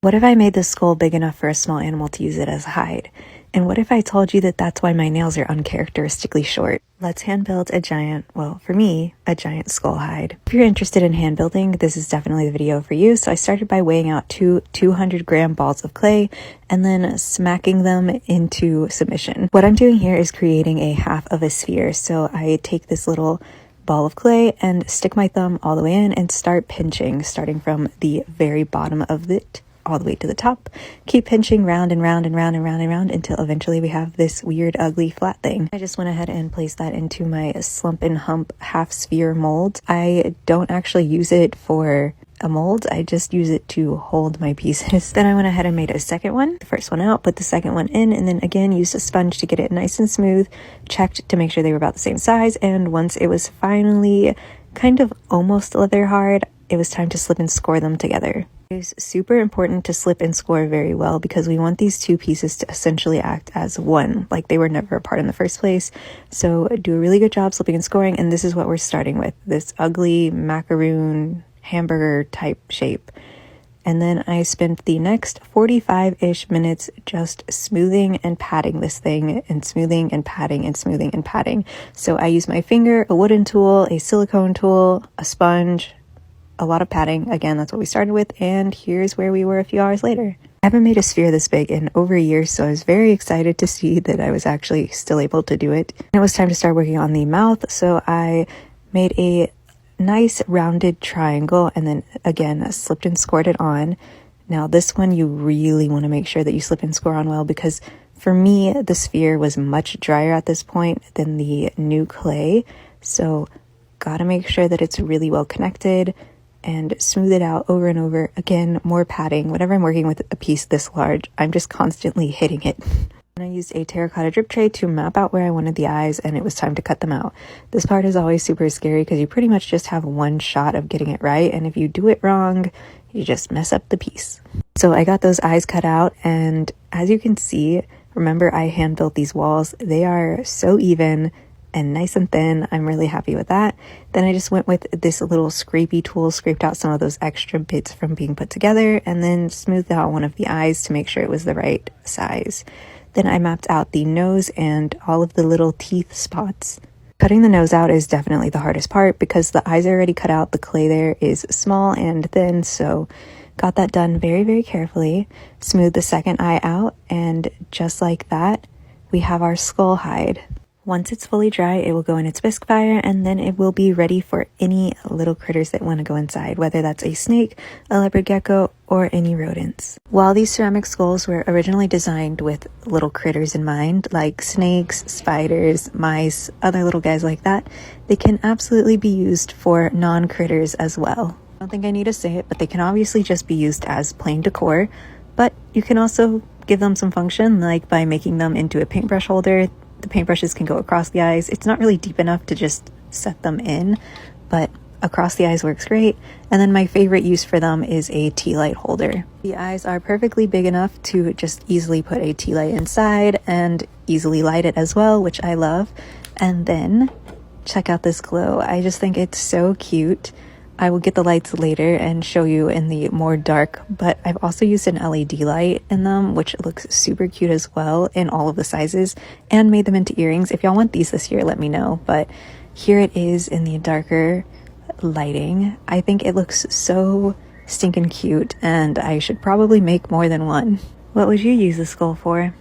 What if I made this skull big enough for a small animal to use it as a hide? And what if I told you that that's why my nails are uncharacteristically short? Let's hand build a giant, well, for me, a giant skull hide. If you're interested in hand building, this is definitely the video for you. So I started by weighing out two 200-gram balls of clay and then smacking them into submission. What I'm doing here is creating a half of a sphere. So I take this little ball of clay and stick my thumb all the way in and start pinching, starting from the very bottom of it all the way to the top. Keep pinching round and round and round and round and round until eventually we have this weird, ugly, flat thing. I just went ahead and placed that into my slump and hump half sphere mold. I don't actually use it for a mold, I just use it to hold my pieces. Then I went ahead and made a second one. The first one out, put the second one in, and then again used a sponge to get it nice and smooth, checked to make sure they were about the same size, and once it was finally kind of almost leather hard, it was time to slip and score them together. It's super important to slip and score very well because we want these two pieces to essentially act as one, like they were never apart in the first place. So do a really good job slipping and scoring, and this is what we're starting with, this ugly macaroon hamburger type shape. And then I spent the next 45-ish minutes just smoothing and patting this thing, and smoothing and patting and smoothing and patting. So I used my finger, a wooden tool, a silicone tool, a sponge, a lot of patting. Again, that's what we started with, and here's where we were a few hours later. I haven't made a sphere this big in over a year, so I was very excited to see that I was actually still able to do it. And it was time to start working on the mouth, so I made a nice rounded triangle and then again slipped and scored it on. Now this one you really want to make sure that you slip and score on well, because for me the sphere was much drier at this point than the new clay, so gotta make sure that it's really well connected and smooth it out over and over. Again, more patting. Whenever I'm working with a piece this large, I'm just constantly hitting it. And I used a terracotta drip tray to map out where I wanted the eyes, and it was time to cut them out. This part is always super scary because you pretty much just have one shot of getting it right, and if you do it wrong, you just mess up the piece. So I got those eyes cut out, and as you can see, remember I hand built these walls. They are so even and nice and thin. I'm really happy with that. Then I just went with this little scrapey tool, scraped out some of those extra bits from being put together, and then smoothed out one of the eyes to make sure it was the right size. Then I mapped out the nose and all of the little teeth spots. Cutting the nose out is definitely the hardest part because the eyes are already cut out. The clay there is small and thin, so got that done very, very carefully. Smoothed the second eye out, and just like that, we have our skull hide. Once it's fully dry, it will go in its bisque fire, and then it will be ready for any little critters that want to go inside, whether that's a snake, a leopard gecko, or any rodents. While these ceramic skulls were originally designed with little critters in mind, like snakes, spiders, mice, other little guys like that, they can absolutely be used for non-critters as well. I don't think I need to say it, but they can obviously just be used as plain decor, but you can also give them some function, like by making them into a paintbrush holder. The paintbrushes can go across the eyes. It's not really deep enough to just set them in, but across the eyes works great. And then my favorite use for them is a tea light holder. The eyes are perfectly big enough to just easily put a tea light inside and easily light it as well, which I love. And then check out this glow. I just think it's so cute. I will get the lights later and show you in the more dark, but I've also used an LED light in them, which looks super cute as well in all of the sizes, and made them into earrings. If y'all want these this year, let me know, but here it is in the darker lighting. I think it looks so stinking cute, and I should probably make more than one. What would you use the skull for?